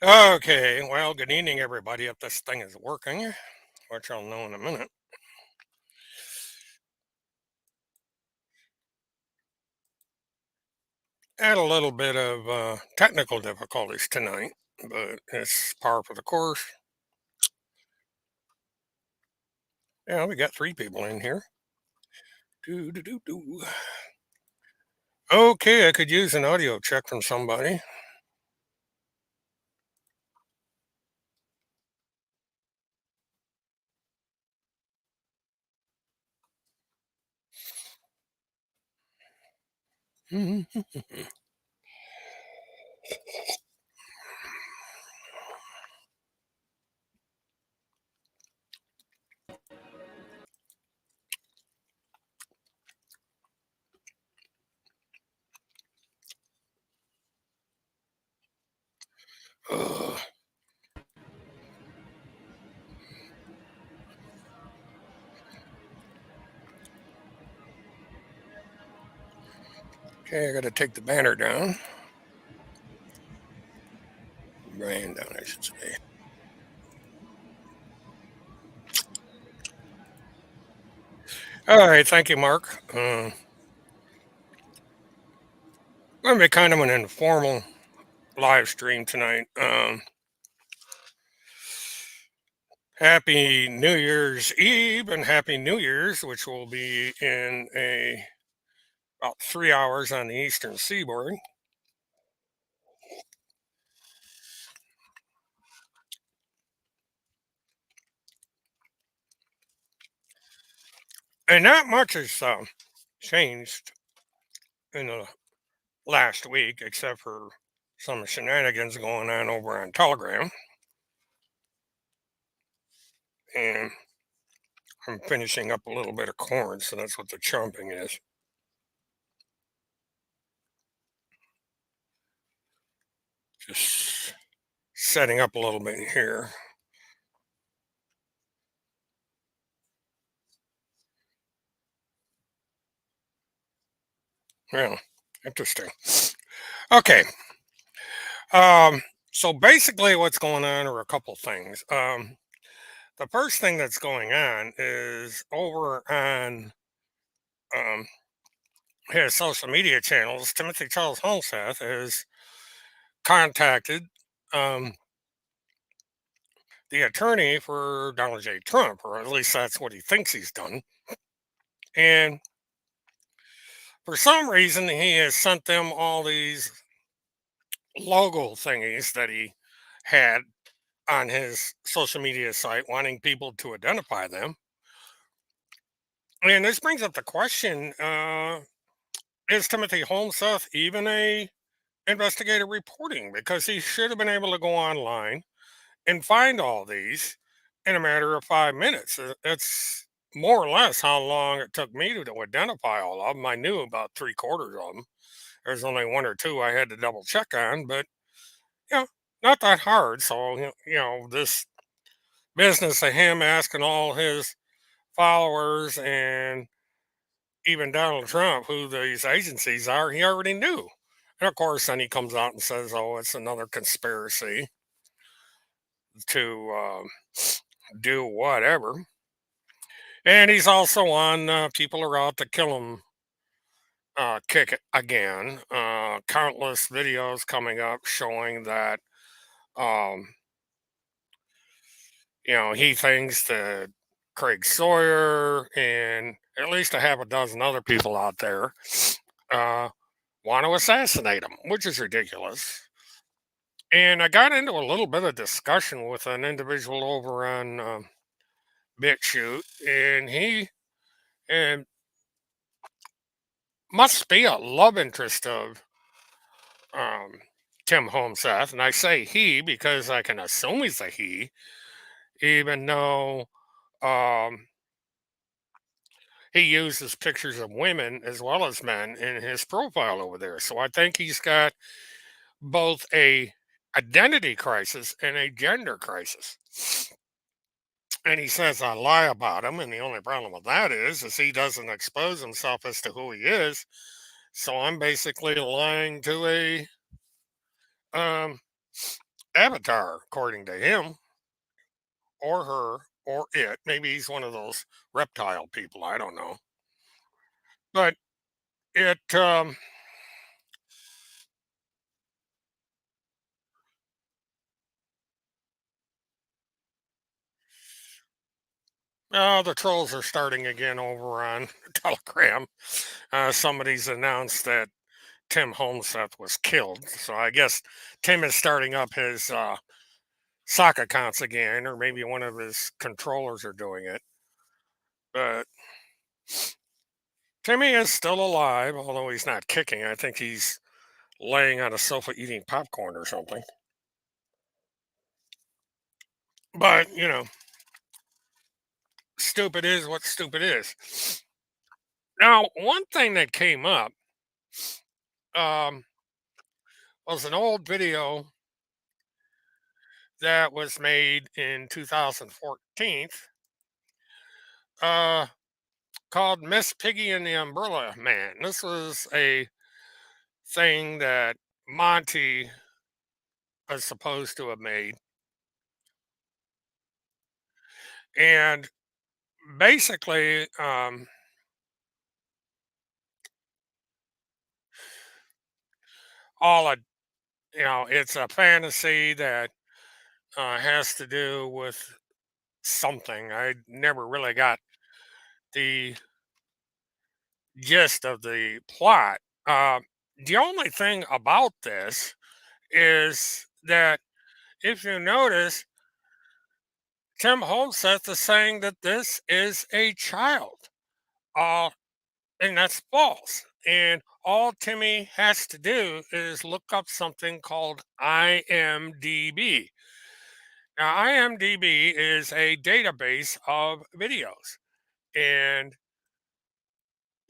Okay, well, good evening, everybody. If this thing is working, which I'll know in a minute. Had a little bit of technical difficulties tonight, but it's par for the course. Yeah, we got three people in here. Do, do, do, do. Okay, I could use an audio check from somebody. Ugh. Okay, I got to take the banner down. Brand down, I should say. All right, thank you, Mark. Going to be kind of an informal live stream tonight. Happy New Year's Eve and Happy New Year's, which will be in about 3 hours on the Eastern Seaboard. And not much has changed in the last week, except for some shenanigans going on over on Telegram. And I'm finishing up a little bit of corn, so that's what the chomping is. Just setting up a little bit here. Yeah, interesting. Okay. Um, so basically, what's going on are a couple things. The first thing that's going on is over on um, his social media channels. Timothy Charles Holmseth has contacted um, the attorney for Donald J. Trump, or at least that's what he thinks he's done. And for some reason, he has sent them all these logo thingies that he had on his social media site, wanting people to identify them. And this brings up the question: is Timothy Holmseth even a investigative reporting? Because he should have been able to go online and find all these in a matter of 5 minutes. That's more or less how long it took me to identify all of them. I knew about three quarters of them. There's only one or two I had to double check on, but you know, not that hard. So this business of him asking all his followers and even Donald Trump who these agencies are, he already knew. And of course, then he comes out and says, "Oh, it's another conspiracy to do whatever." And he's also on People Are Out to Kill Him kick it again. Countless videos coming up showing that, um, he thinks that Craig Sawyer and at least a half a dozen other people out there uh, want to assassinate him, which is ridiculous. And I got into a little bit of discussion with an individual over on BitChute, and he and must be a love interest of um, Tim Homeseth. And I say he because I can assume he's a he, even though um, he uses pictures of women as well as men in his profile over there. So I think he's got both a identity crisis and a gender crisis. And he says I lie about him, and the only problem with that is he doesn't expose himself as to who he is. So I'm basically lying to um, avatar, according to him, or her, or it. Maybe he's one of those reptile people. I don't know. But it, the trolls are starting again over on Telegram. Somebody's announced that Tim Holmseth was killed. So I guess Tim is starting up his sock accounts again, or maybe one of his controllers are doing it. But Timmy is still alive, although he's not kicking. I think he's laying on a sofa eating popcorn or something. But, stupid is what stupid is. Now, one thing that came up um, was an old video that was made in 2014 uh, called Miss Piggy and the Umbrella Man. This was a thing that Monty was supposed to have made. And basically, all a it's a fantasy that has to do with something. I never really got the gist of the plot. Uh, the only thing about this is that if you notice, Tim Holseth is saying that this is a child, uh, and that's false. And all Timmy has to do is look up something called IMDb. Now, IMDb is a database of videos. And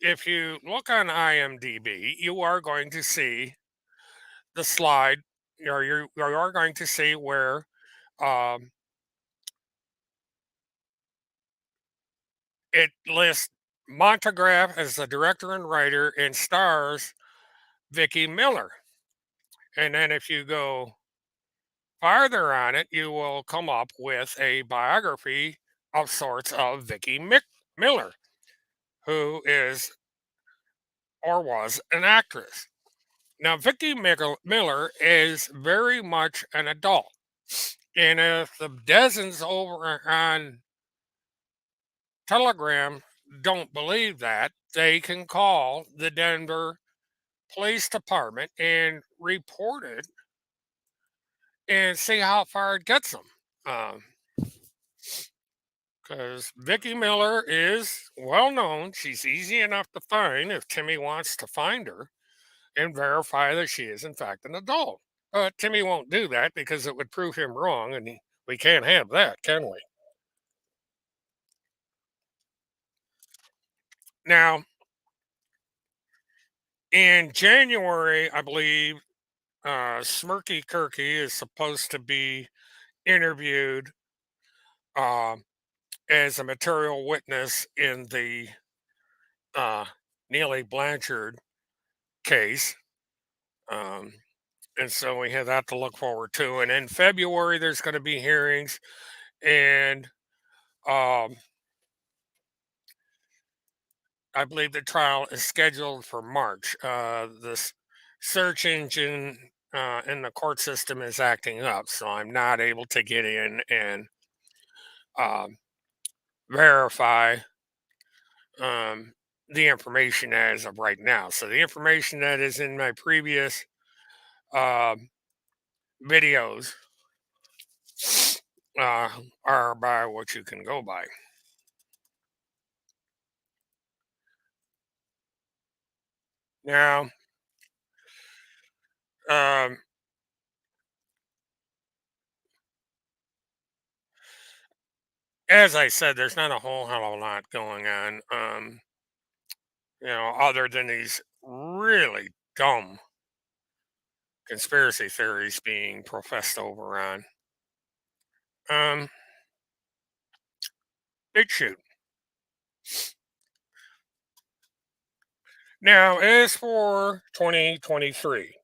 if you look on IMDb, you are going to see the slide, you are going to see where um, it lists Montagraph as the director and writer and stars Vicky Miller. And then if you go farther on it, you will come up with a biography of sorts of Miller, who is or was an actress. Now, Miller is very much an adult. And if the dozens over on Telegram don't believe that, they can call the Denver Police Department and report it and see how far it gets them. Because Vicky Miller is well known. She's easy enough to find if Timmy wants to find her and verify that she is, in fact, an adult. But Timmy won't do that because it would prove him wrong, and we can't have that, can we? Now, in January, I believe Smirky Kirky is supposed to be interviewed um, as a material witness in the uh, Neely Blanchard case. Um, and so we have that to look forward to. And in February, there's going to be hearings, and um, I believe the trial is scheduled for March. This search engine in the court system is acting up, so I'm not able to get in and um, verify um, the information as of right now. So the information that is in my previous um videos uh, are by what you can go by. Now, um, as I said, there's not a whole hell of a lot going on, other than these really dumb conspiracy theories being professed over on um, Big Shoot. Now, as for 2023,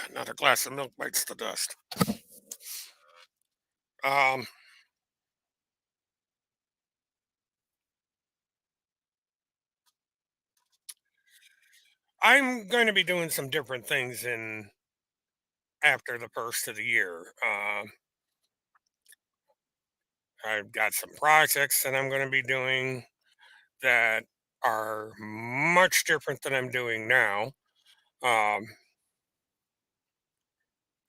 Another glass of milk bites the dust. Um, I'm going to be doing some different things in after the first of the year. I've got some projects that I'm going to be doing that are much different than I'm doing now. Um,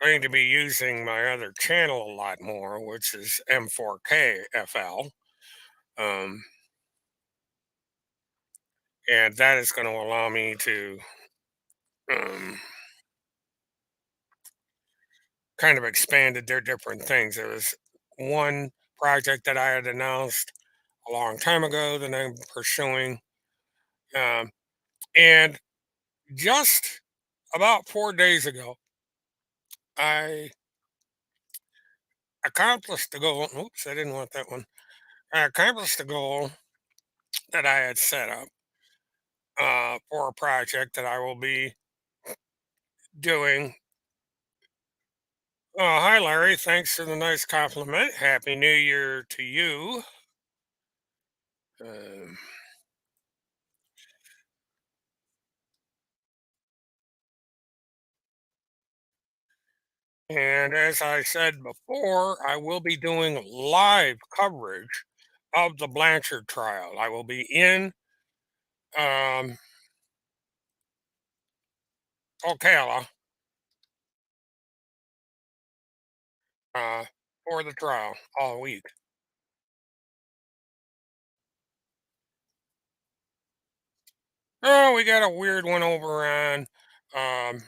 Going to be using my other channel a lot more, which is M4K FL. Um, and that is going to allow me to um, kind of expanded their different things. There was one project that I had announced a long time ago that I'm pursuing. Um, and just about 4 days ago, I accomplished the goal. Oops, I didn't want that one. I accomplished the goal that I had set up for a project that I will be doing. Hi, Larry. Thanks for the nice compliment. Happy New Year to you. Um, and as I said before, I will be doing live coverage of the Blanchard trial. I will be in um, Ocala uh, for the trial all week. Oh, we got a weird one over um,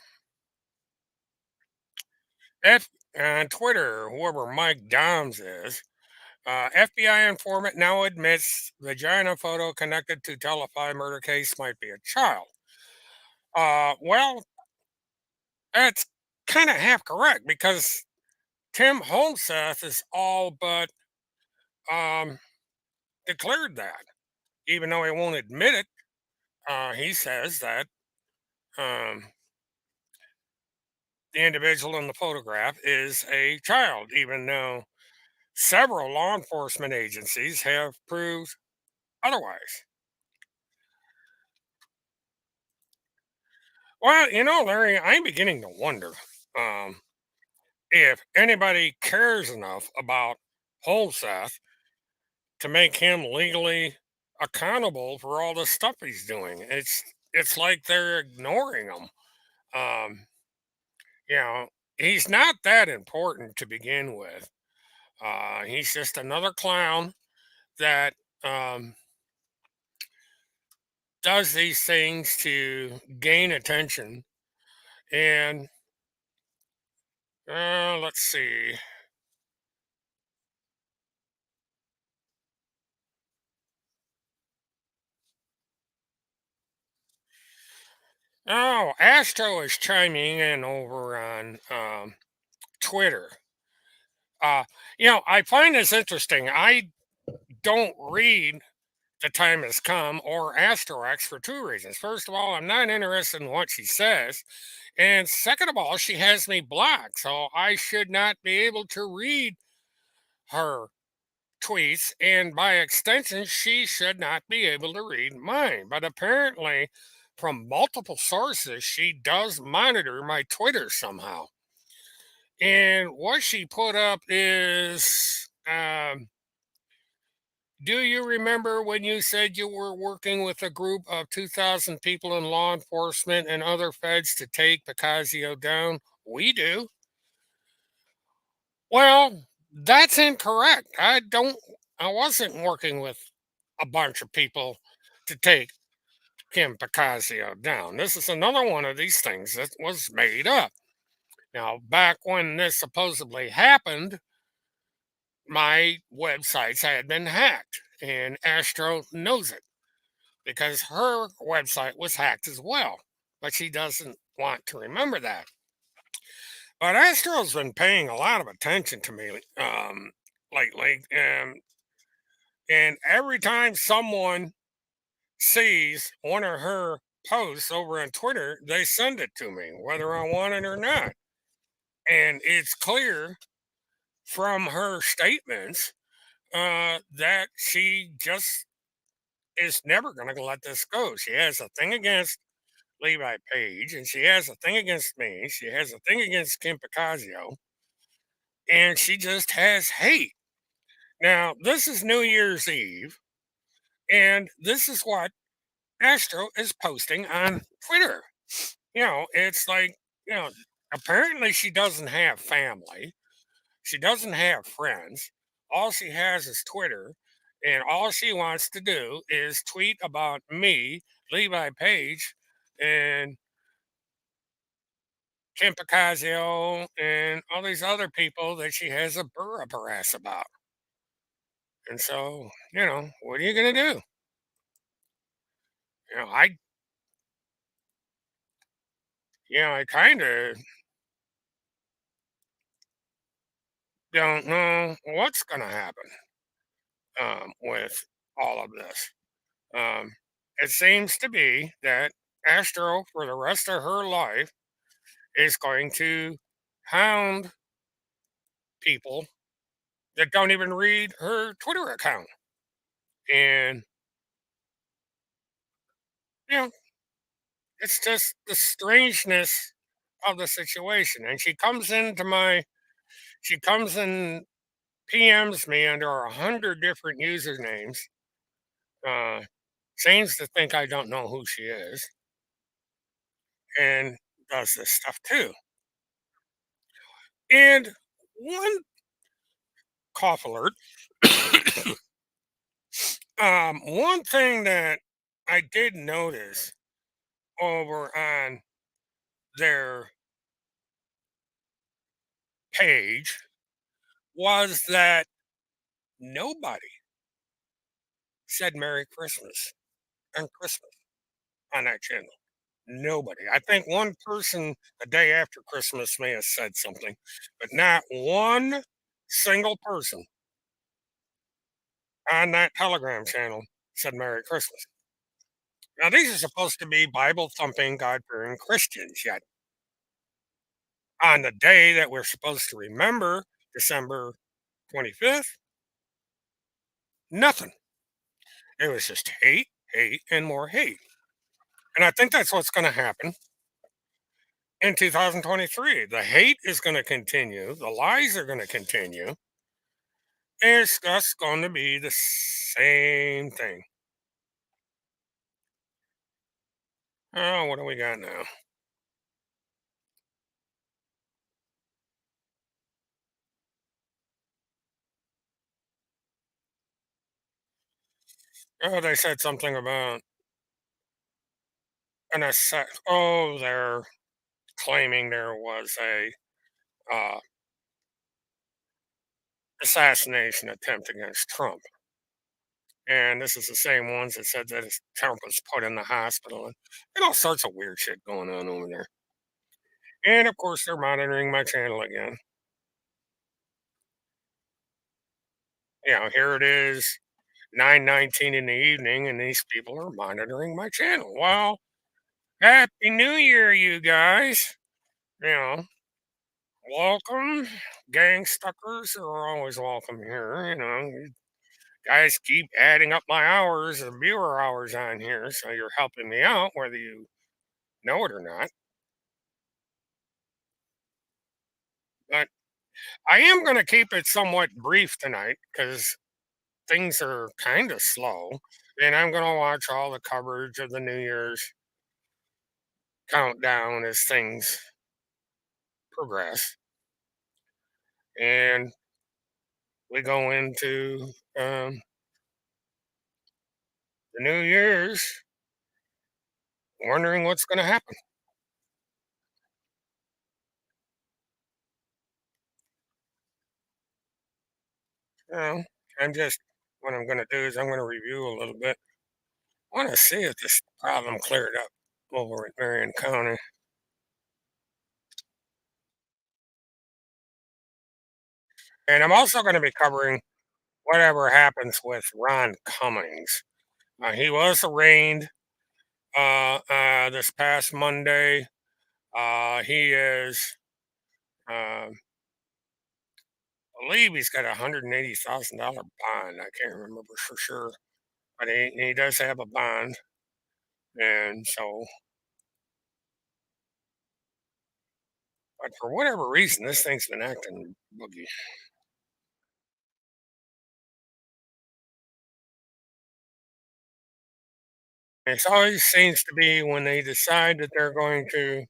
F on Twitter, whoever Mike Doms is. FBI informant now admits vagina photo connected to Telefy murder case might be a child. Well, that's kind of half correct because Tim Holmseth is all but um, declared that, even though he won't admit it. He says that um, the individual in the photograph is a child, even though several law enforcement agencies have proved otherwise. Well, Larry, I'm beginning to wonder um, if anybody cares enough about Holseth to make him legally accountable for all the stuff he's doing. It's like they're ignoring him. Um, you know, he's not that important to begin with. He's just another clown that um, does these things to gain attention. And let's see. Oh, Astro is chiming in over on Twitter. Uh, I find this interesting. I don't read The Time Has Come or Astrox for two reasons. First of all, I'm not interested in what she says. And second of all, she has me blocked. So I should not be able to read her tweets. And by extension, she should not be able to read mine. But apparently, from multiple sources, she does monitor my Twitter somehow. And what she put up is do you remember when you said you were working with a group of 2,000 people in law enforcement and other feds to take Picasio down? We do. Well, that's incorrect. I wasn't working with a bunch of people to take Kim Picasio down. This is another one of these things that was made up. Now, back when this supposedly happened, my websites had been hacked, and Astro knows it because her website was hacked as well. But she doesn't want to remember that. But Astro's been paying a lot of attention to me lately, and every time someone sees one of her posts over on Twitter, they send it to me, whether I want it or not. And it's clear from her statements that she just is never going to let this go. She has a thing against Levi Page, and she has a thing against me. She has a thing against Kim Picasio, and she just has hate. Now, this is New Year's Eve, and this is what Astro is posting on Twitter. It's like, you know, apparently she doesn't have family. She doesn't have friends. All she has is Twitter. And all she wants to do is tweet about me, Levi Page, and Kim Picasio, and all these other people that she has a burr up her ass about. And so, what are you going to do? You know, I, I kind of don't know what's going to happen with all of this. Um, it seems to be that Astro, for the rest of her life, is going to hound people that don't even read her Twitter account. And, you know, it's just the strangeness of the situation. And she comes and PMs me under 100 different usernames, uh, seems to think I don't know who she is, and does this stuff too. And one cough alert. One thing that I did notice over on their page was that nobody said Merry Christmas on Christmas on that channel. Nobody. I think one person the day after Christmas may have said something, but not one single person on that Telegram channel said Merry Christmas. Now, these are supposed to be Bible thumping, God fearing Christians, yet on the day that we're supposed to remember, December 25th, nothing. It was just hate, hate, and more hate. And I think that's what's going to happen in 2023. The hate is going to continue, the lies are going to continue, and it's just going to be the same thing. Oh, what do we got now? Oh, they said something about Oh, they're claiming there was a uh, assassination attempt against Trump. And this is the same ones that said that Trump was put in the hospital and all sorts of weird shit going on over there. And of course, they're monitoring my channel again. Here it is, 9:19 in the evening, and these people are monitoring my channel. Well, Happy New Year, you guys. You know, welcome. Gang stuckers are always welcome here. You guys keep adding up my hours and viewer hours on here, so you're helping me out, whether you know it or not. But I am going to keep it somewhat brief tonight because things are kind of slow. And I'm going to watch all the coverage of the New Year's countdown as things progress. And we go into the New Year's wondering what's going to happen. You know, what I'm going to do is I'm going to review a little bit. I want to see if this problem cleared up over at Marion County. And I'm also going to be covering whatever happens with Ron Cummings. He was arraigned This past Monday, he is, I believe he's got $180,000 bond. I can't remember for sure, but he does have a bond, and so, but for whatever reason, this thing's been acting boogie. It always seems to be when they decide that they're going to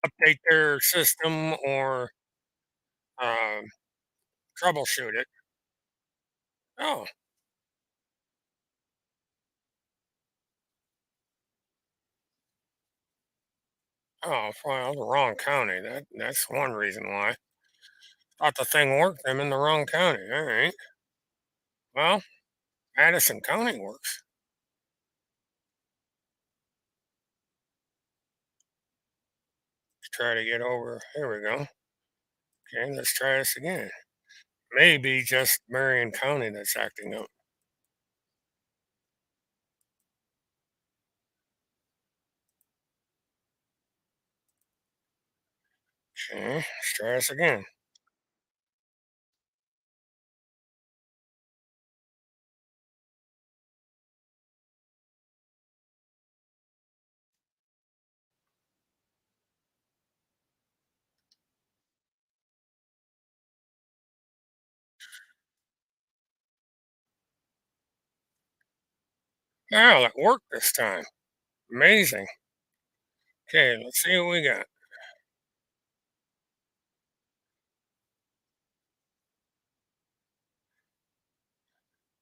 update their system or um, troubleshoot it. Oh, oh, well, the wrong county. That's one reason why. Thought the thing worked. I'm in the wrong county. All right. Well, Madison County works. Let's try to get over. Here we go. Okay, let's try this again. Maybe just Marion County that's acting up. Okay, let's try this again. Wow, it worked this time. Amazing. Okay, let's see what we got.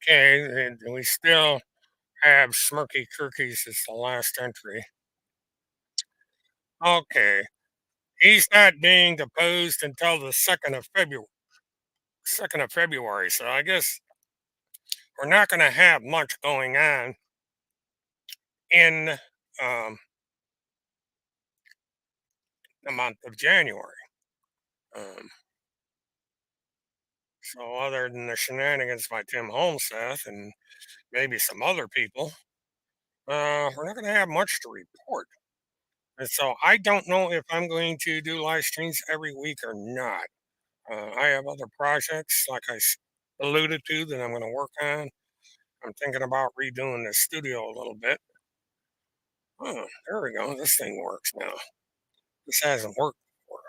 Okay, and we still have Smirky Cookies as the last entry. Okay, he's not being deposed until the second of February. So I guess we're not going to have much going on in um, the month of January. Um, so other than the shenanigans by Tim Holmseth and maybe some other people, we're not going to have much to report. And so I don't know if I'm going to do live streams every week or not. I have other projects, like alluded to, that I'm going to work on. I'm thinking about redoing the studio a little bit. Oh, there we go. This thing works now. This hasn't worked before.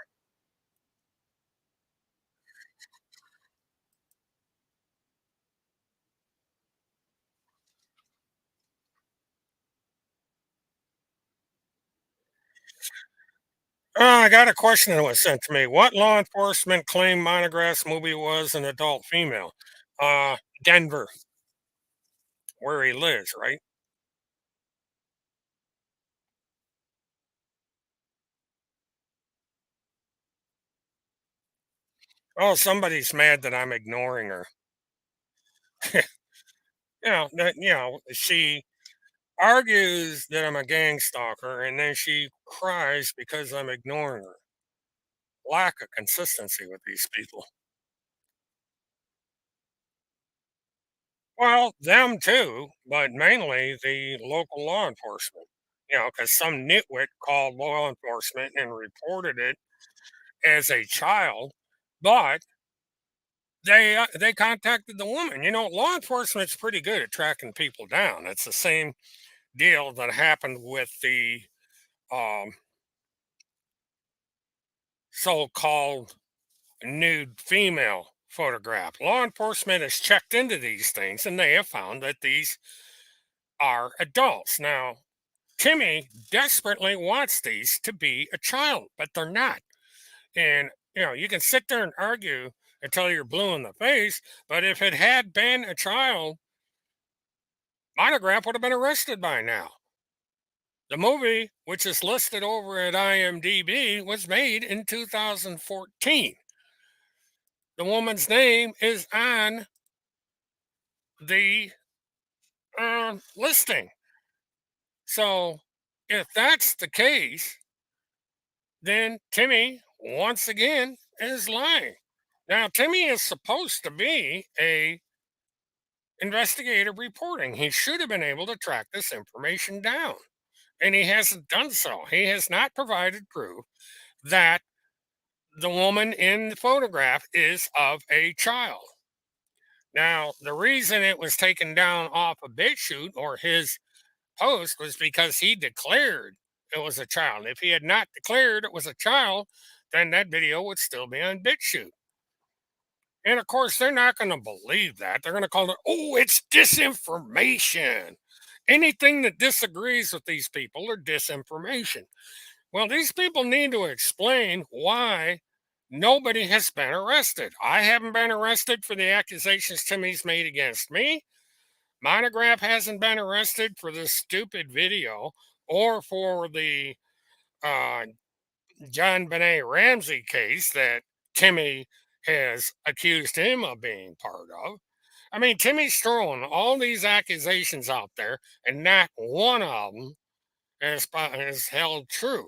I got a question that was sent to me. What law enforcement claimed Monograph's movie was an adult female? Denver, where he lives, right? Oh, somebody's mad that I'm ignoring her. She argues that I'm a gang stalker, and then she cries because I'm ignoring her. Lack of consistency with these people. Well, them too, but mainly the local law enforcement. Because some nitwit called law enforcement and reported it as a child, but they contacted the woman. Law enforcement's pretty good at tracking people down. It's the same deal that happened with the um, so-called nude female photograph. Law enforcement has checked into these things, and they have found that these are adults. Now, Timmy desperately wants these to be a child, but they're not. And you can sit there and argue until you're blue in the face, but if it had been a child, Monograph would have been arrested by now. The movie, which is listed over at IMDb, was made in 2014. The woman's name is on the listing. So, if that's the case, then Timmy, once again, is lying. Now, Timmy is supposed to be a investigative reporting. He should have been able to track this information down, and he hasn't done so. He has not provided proof that the woman in the photograph is of a child. Now, the reason it was taken down off of BitChute or his post was because he declared it was a child. If he had not declared it was a child, then that video would still be on BitChute. And of course, they're not going to believe that. They're going to call it, oh, it's disinformation. Anything that disagrees with these people are disinformation. Well, these people need to explain why nobody has been arrested. I haven't been arrested for the accusations Timmy's made against me. Monograph hasn't been arrested for this stupid video or for the uh, John Benet Ramsey case that Timmy has accused him of being part of. I mean, Timmy's throwing all these accusations out there, and not one of them is held true.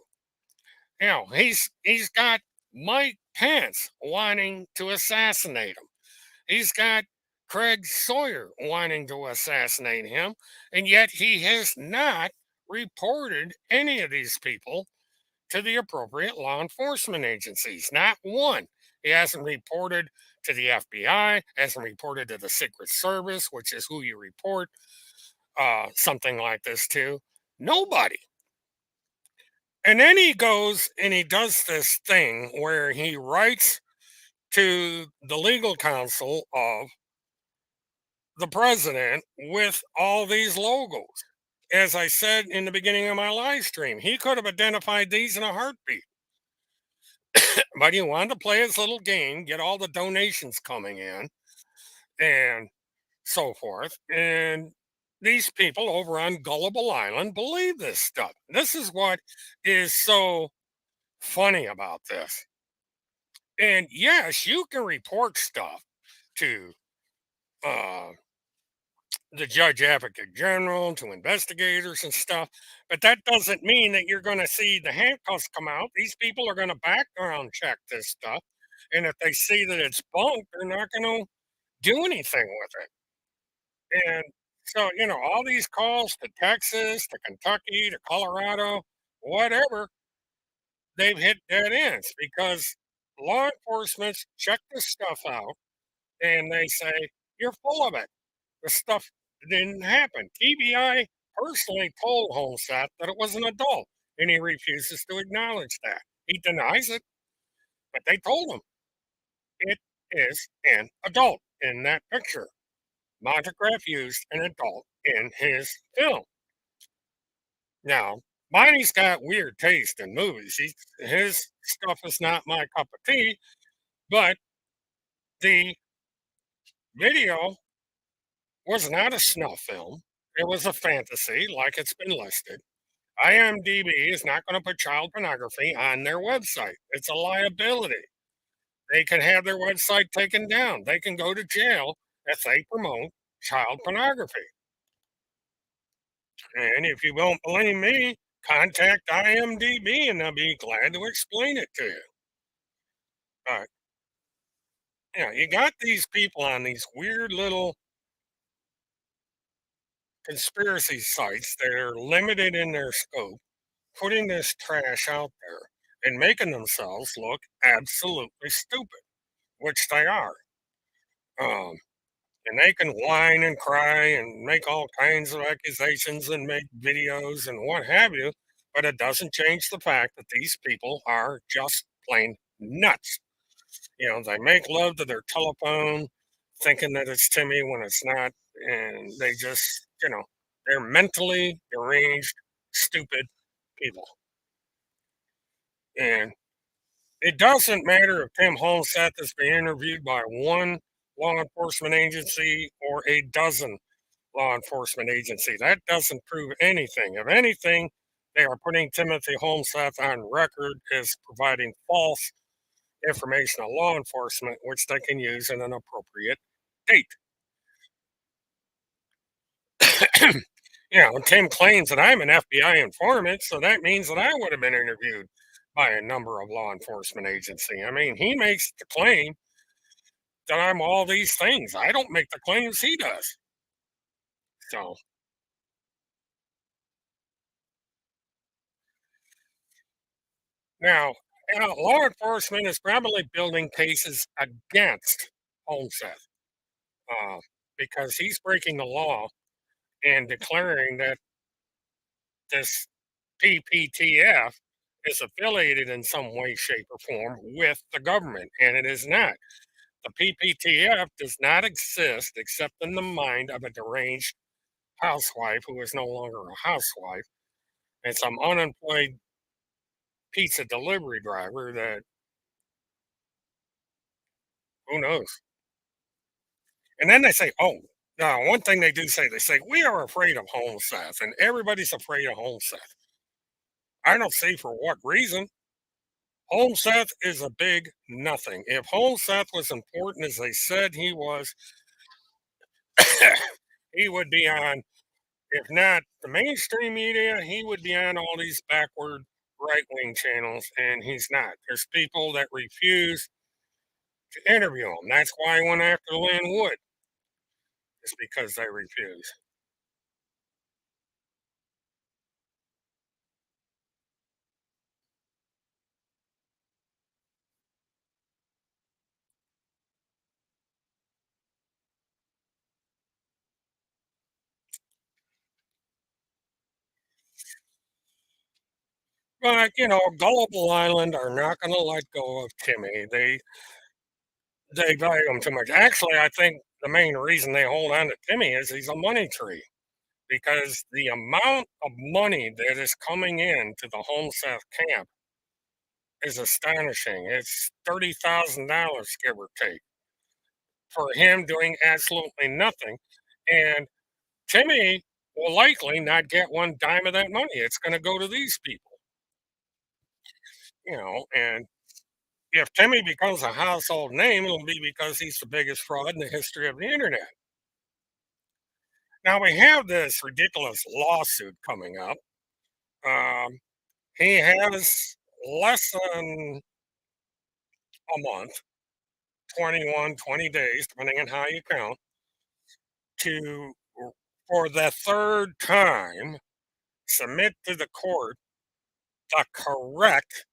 You know, he's got Mike Pence wanting to assassinate him. He's got Craig Sawyer wanting to assassinate him, and yet he has not reported any of these people to the appropriate law enforcement agencies. Not one. He hasn't reported to the FBI, hasn't reported to the Secret Service, which is who you report something like this to. Nobody. And then he goes and he does this thing where he writes to the legal counsel of the president with all these logos. As I said in the beginning of my live stream, he could have identified these in a heartbeat, but he wanted to play his little game, get all the donations coming in, and so forth. And these people over on Gullible Island believe this stuff. This is what is so funny about this. And yes, you can report stuff to uh, the judge advocate general, to investigators and stuff, but that doesn't mean that you're going to see the handcuffs come out. These people are going to background check this stuff. And if they see that it's bunk, they're not going to do anything with it. And so, all these calls to Texas, to Kentucky, to Colorado, whatever, they've hit dead ends because law enforcement check this stuff out and they say, you're full of it. The stuff didn't happen. TBI personally told Holmsat that it was an adult, and he refuses to acknowledge that. He denies it, but they told him it is an adult in that picture. Montegraph used an adult in his film. Now, Bonnie's got weird taste in movies. His stuff is not my cup of tea, but the video was not a snuff film. It was a fantasy, like it's been listed. IMDb is not going to put child pornography on their website. It's a liability. They can have their website taken down. They can go to jail if they promote child pornography. And if you won't believe me, contact IMDb and they'll be glad to explain it to you. But you got these people on these weird little conspiracy sites that are limited in their scope, putting this trash out there and making themselves look absolutely stupid, which they are. Um, and they can whine and cry and make all kinds of accusations and make videos and what have you, but it doesn't change the fact that these people are just plain nuts. They make love to their telephone, thinking that it's Timmy when it's not, and they just, they're mentally deranged, stupid people. And it doesn't matter if Tim Holmseth is being interviewed by one law enforcement agency or a dozen law enforcement agency. That doesn't prove anything. If anything, they are putting Timothy Holmseth on record as providing false information to law enforcement, which they can use in an appropriate date. Tim claims that I'm an FBI informant, so that means that I would have been interviewed by a number of law enforcement agency. I mean, he makes the claim that I'm all these things. I don't make the claims he does. So now, law enforcement is probably building cases against Homestead uh, because he's breaking the law and declaring that this PPTF is affiliated in some way, shape, or form with the government, and it is not. The PPTF does not exist except in the mind of a deranged housewife who is no longer a housewife and some unemployed pizza delivery driver that who knows. And then they say, oh, now one thing they do say, they say, we are afraid of home Seth, and everybody's afraid of home Seth. I don't see for what reason. Home Seth is a big nothing. If Home Seth was important as they said he was, he would be on, if not the mainstream media, he would be on all these backward right wing channels, and he's not. There's people that refuse to interview him. That's why I went after Lynn Wood, is because they refuse. But, Gullible Island are not going to let go of Timmy. They value him too much. Actually, I think the main reason they hold on to Timmy is he's a money tree because the amount of money that is coming in to the Homestead camp is astonishing. It's $30,000, give or take, for him doing absolutely nothing. And Timmy will likely not get one dime of that money. It's going to go to these people, and if Timmy becomes a household name, it'll be because he's the biggest fraud in the history of the internet. Now we have this ridiculous lawsuit coming up. Um, he has less than a month, 21, 20 days, depending on how you count, to, for the third time, submit to the court the correct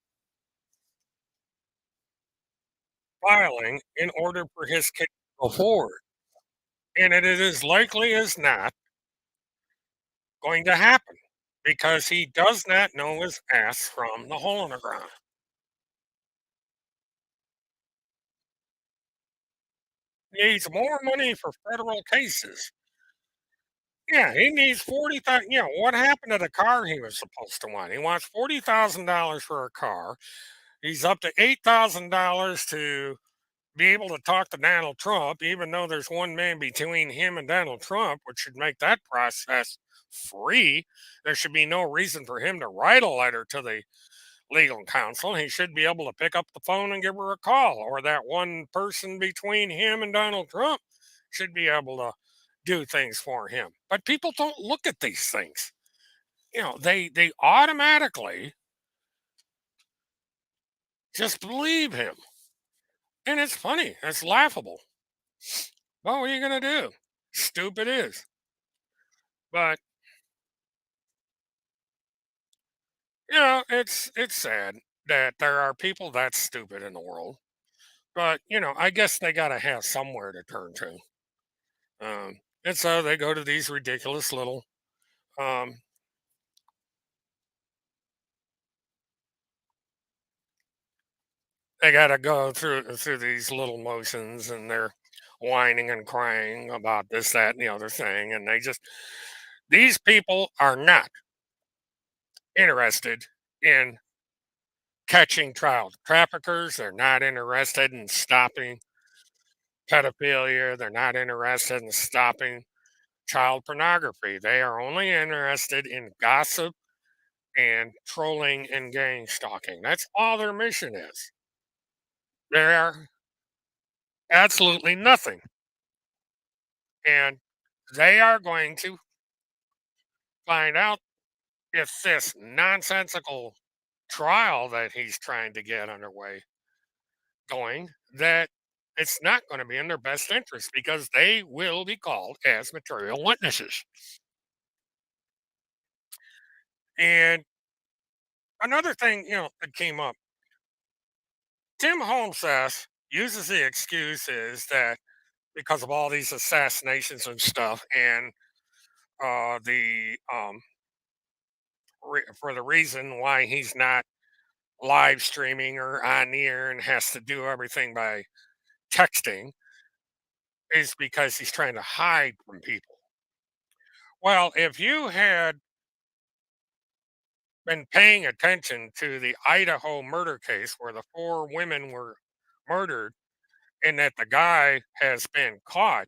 filing in order for his case to go forward. And it is as likely as not going to happen because he does not know his ass from the hole in the ground. He needs more money for federal cases. Yeah, he needs 40,000. What happened to the car he was supposed to want? He wants $40,000 for a car. He's up to $8,000 to be able to talk to Donald Trump, even though there's one man between him and Donald Trump, which should make that process free. There should be no reason for him to write a letter to the legal counsel. He should be able to pick up the phone and give her a call, or that one person between him and Donald Trump should be able to do things for him. But people don't look at these things. They automatically just believe him. And it's funny. It's laughable. Well, what are you going to do? Stupid is. But, it's sad that there are people that stupid in the world. But, I guess they got to have somewhere to turn to. And so they go to these ridiculous little, um, they got to go through these little motions, and they're whining and crying about this, that, and the other thing. And these people are not interested in catching child traffickers. They're not interested in stopping pedophilia. They're not interested in stopping child pornography. They are only interested in gossip and trolling and gang stalking. That's all their mission is. They are absolutely nothing. And they are going to find out if this nonsensical trial that he's trying to get underway going, that it's not going to be in their best interest because they will be called as material witnesses. And another thing, that came up, Tim Holmes uses the excuse is that because of all these assassinations and stuff, and for the reason why he's not live streaming or on the air and has to do everything by texting is because he's trying to hide from people. Well, if you had been paying attention to the Idaho murder case where the four women were murdered and that the guy has been caught,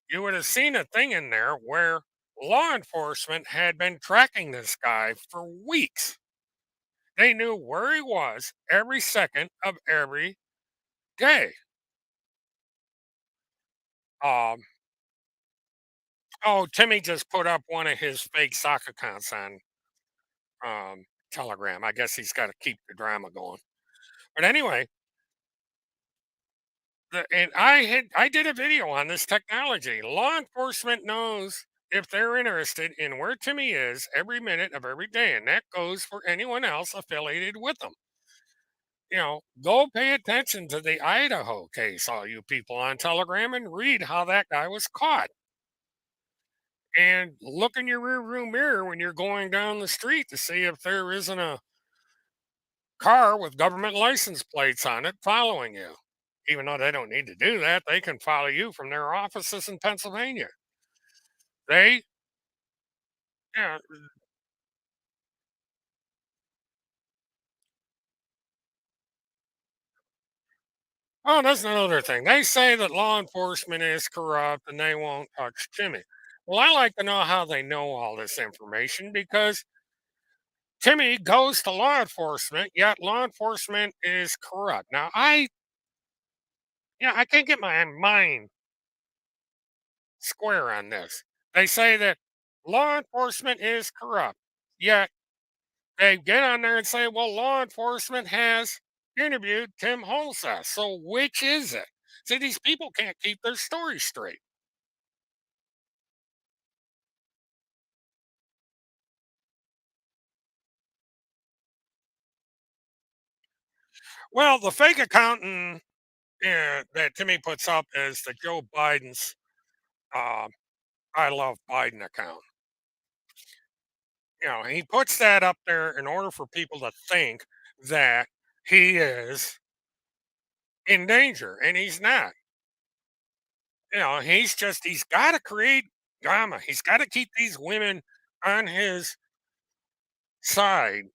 you would have seen a thing in there where law enforcement had been tracking this guy for weeks. They knew where he was every second of every day. Um, oh, Timmy just put up one of his fake sock accounts on Telegram. I guess he's got to keep the drama going. But anyway, and I did a video on this technology. Law enforcement knows if they're interested in where Timmy is every minute of every day, and that goes for anyone else affiliated with them. Go pay attention to the Idaho case, all you people on Telegram, and read how that guy was caught. And look in your rearview mirror when you're going down the street to see if there isn't a car with government license plates on it following you. Even though they don't need to do that, they can follow you from their offices in Pennsylvania. They, yeah, oh, that's another thing. They say that law enforcement is corrupt and they won't touch Timmy. Well, I like to know how they know all this information because Timmy goes to law enforcement, yet law enforcement is corrupt. Now, I can't get my mind square on this. They say that law enforcement is corrupt, yet they get on there and say, well, law enforcement has interviewed Tim Holseth. So which is it? See, these people can't keep their story straight. Well, the fake accountant that Timmy puts up is the Joe Biden's uh, I Love Biden account. He puts that up there in order for people to think that he is in danger, and he's not. He's got to create drama. He's got to keep these women on his side.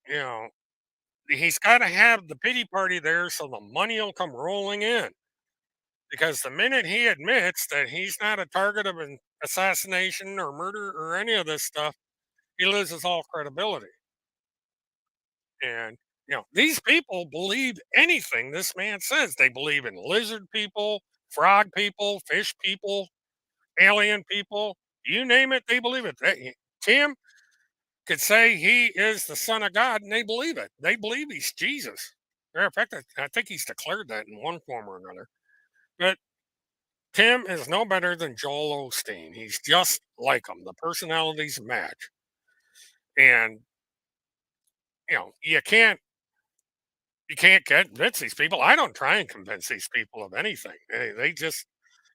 He's got to have the pity party there so the money will come rolling in. Because the minute he admits that he's not a target of an assassination or murder or any of this stuff, he loses all credibility. And these people believe anything this man says. They believe in lizard people, frog people, fish people, alien people, you name it, they believe it. Tim could say he is the son of God, and they believe it. They believe he's Jesus. Matter of fact, I think he's declared that in one form or another. But Tim is no better than Joel Osteen. He's just like him. The personalities match, and you can't convince these people. I don't try and convince these people of anything.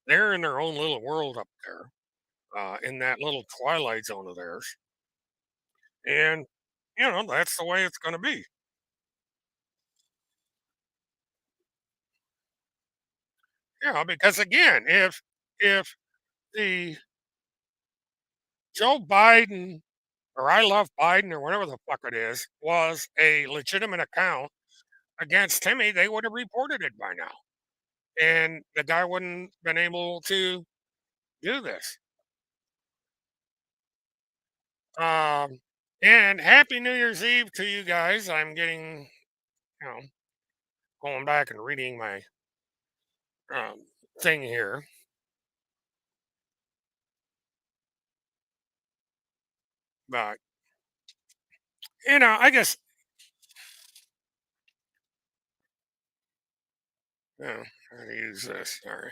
They're in their own little world up there, in that little twilight zone of theirs, and that's the way it's going to be. Because again, if the Joe Biden or I Love Biden or whatever the fuck it is was a legitimate account against Timmy, they would have reported it by now, and the guy wouldn't been able to do this. Um, and Happy New Year's Eve to you guys. I'm getting, you know, going back and reading my um, thing here, but I guess how to use this. Sorry.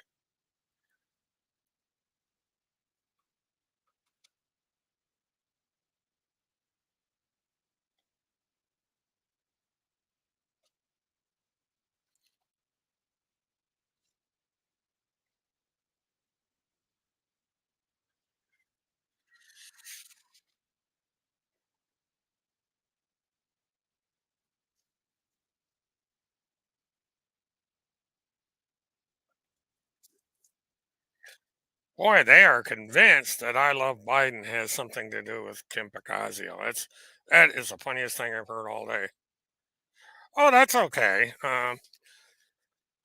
Boy, they are convinced that I Love Biden has something to do with Kim Picasio. That is the funniest thing I've heard all day. Oh, that's okay.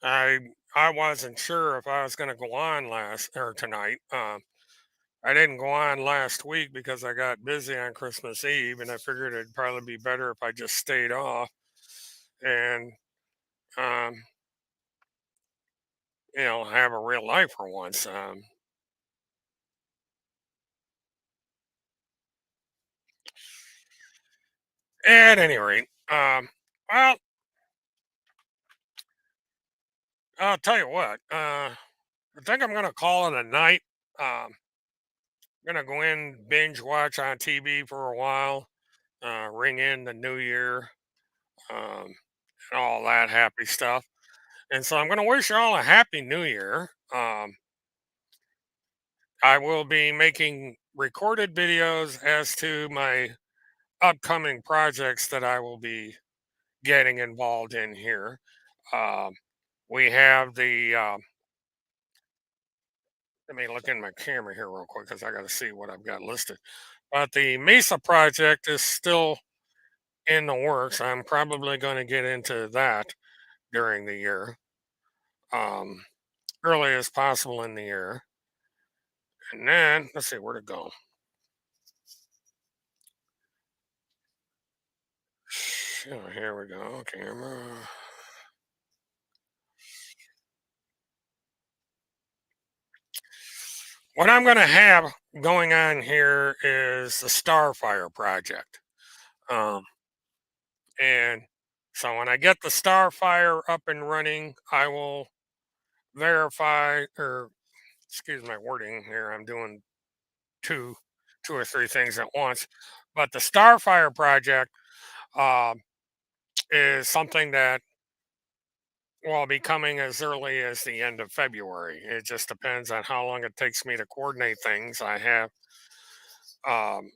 I I wasn't sure if I was going to go on last or tonight. I didn't go on last week because I got busy on Christmas Eve, and I figured it'd probably be better if I just stayed off and um, have a real life for once. At any rate, well, I'll tell you what. I think I'm gonna call it a night. Gonna go in binge watch on TV for a while. Ring in the new year, and all that happy stuff. And so I'm gonna wish you all a happy new year. I will be making recorded videos as to my upcoming projects that I will be getting involved in here. Um, we have the let me look in my camera here real quick because I got to see what I've got listed. But the Mesa project is still in the works. I'm probably going to get into that during the year, um, early as possible in the year. And then let's see where to go. Here we go. Camera. What I'm going to have going on here is the Starfire project. Um, and so when I get the Starfire up and running, I will verify, or excuse my wording here. I'm doing two, two or three things at once. But the Starfire project um, is something that will be coming as early as the end of February. It just depends on how long it takes me to coordinate things. I have um,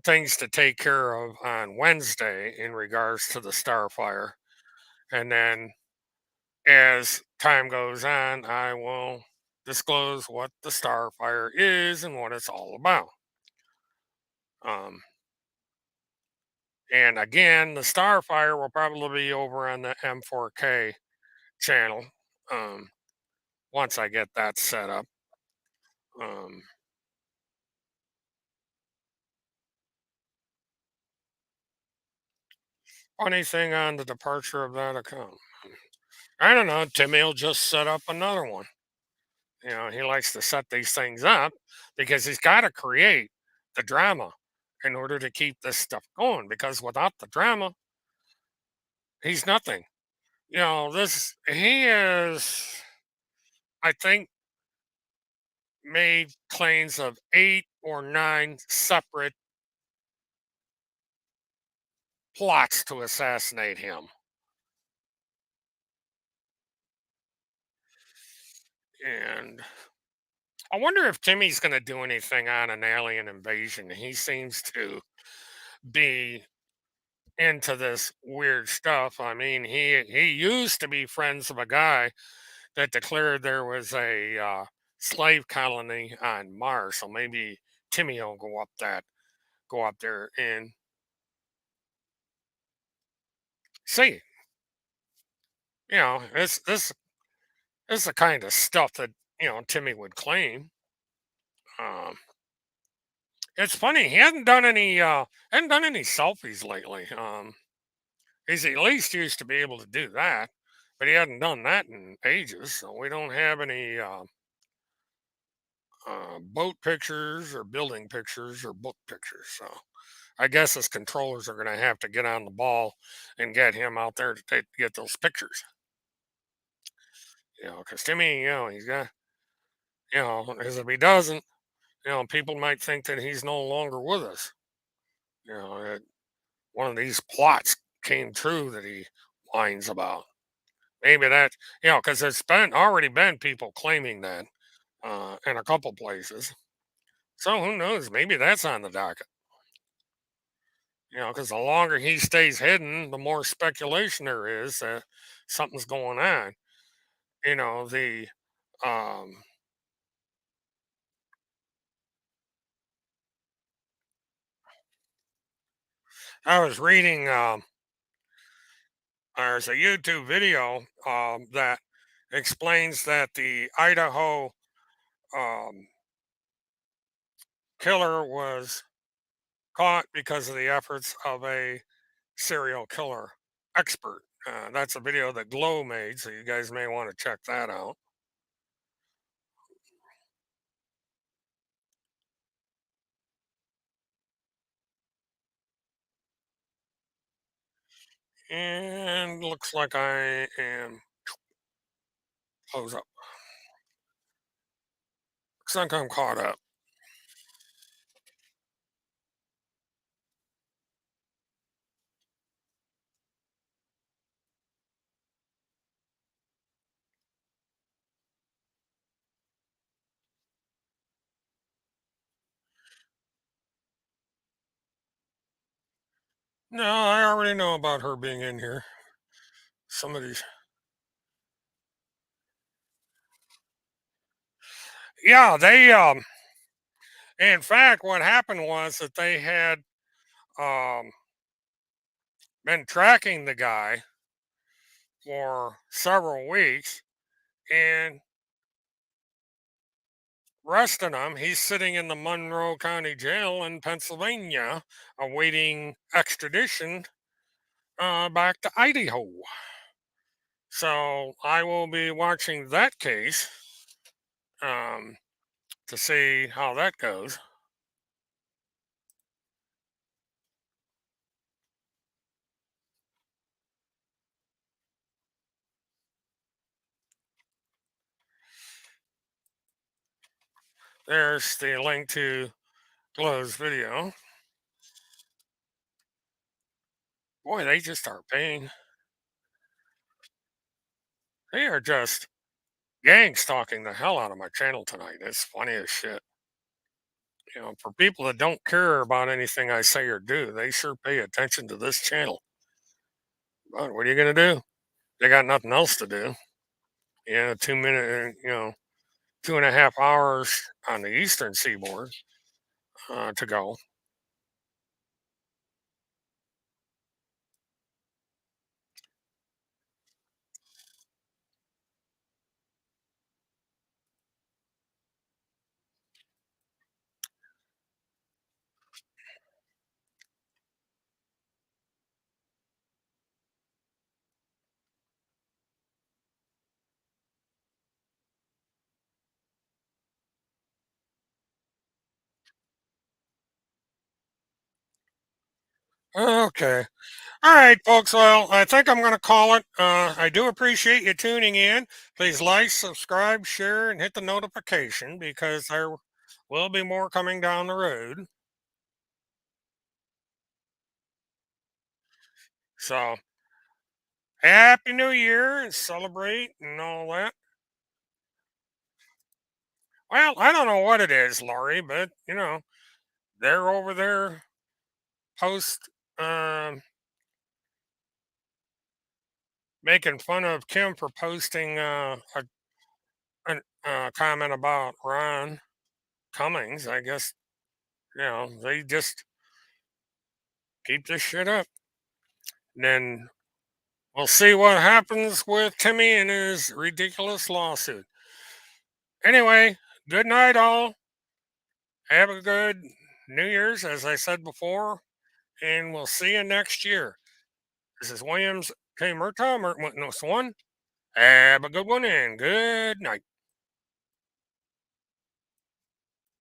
things to take care of on Wednesday in regards to the Starfire. And then as time goes on, I will disclose what the Starfire is and what it's all about. Um, and again, the Starfire will probably be over on the M4K channel um, once I get that set up. Um, Funny thing on the departure of that account. I don't know. Timmy will just set up another one. He likes to set these things up because he's got to create the drama in order to keep this stuff going. Because without the drama, he's nothing. He is, I think, made claims of 8 or 9 separate plots to assassinate him. And I wonder if Timmy's going to do anything on an alien invasion. He seems to be into this weird stuff. I mean, he used to be friends with a guy that declared there was a slave colony on Mars. So maybe Timmy will go up there and see. This is the kind of stuff that Timmy would claim. Um, it's funny he hadn't done any selfies lately. He's at least used to be able to do that, but he hadn't done that in ages. So we don't have any boat pictures or building pictures or book pictures. So I guess his controllers are going to have to get on the ball and get him out there to get those pictures. Because Timmy, he's got, as if he doesn't, people might think that he's no longer with us. That one of these plots came true that he whines about. Maybe that, because there's been already been people claiming that in a couple places. So who knows? Maybe that's on the docket. Because the longer he stays hidden, the more speculation there is that something's going on. The um, I was reading, there's a YouTube video that explains that the Idaho um, killer was caught because of the efforts of a serial killer expert. That's a video that Glow made, so you guys may want to check that out. And looks like I am close up. Looks like I'm caught up. No, I already know about her being in here. Somebody's. Yeah, they. In fact, what happened was that they had um, been tracking the guy for several weeks and arresting him. He's sitting in the Monroe County Jail in Pennsylvania, awaiting extradition back to Idaho. So I will be watching that case um, to see how that goes. There's the link to Glow's video. Boy, they just are paying. They are just gang stalking the hell out of my channel tonight. It's funny as shit. For people that don't care about anything I say or do, they sure pay attention to this channel. But what are you going to do? They got nothing else to do. 2 minute, 2.5 hours on the eastern seaboard to go. Okay. All right, folks. Well, I think I'm going to call it. I do appreciate you tuning in. Please like, subscribe, share, and hit the notification because there will be more coming down the road. So, Happy New Year and celebrate and all that. Well, I don't know what it is, Laurie, but they're over there post um, making fun of Kim for posting a comment about Ron Cummings. I guess they just keep this shit up. And then we'll see what happens with Timmy and his ridiculous lawsuit. Anyway, good night, all. Have a good New Year's, as I said before, and we'll see you next year. This is Williams K. Murtaugh, Witness One. Have a good one and good night.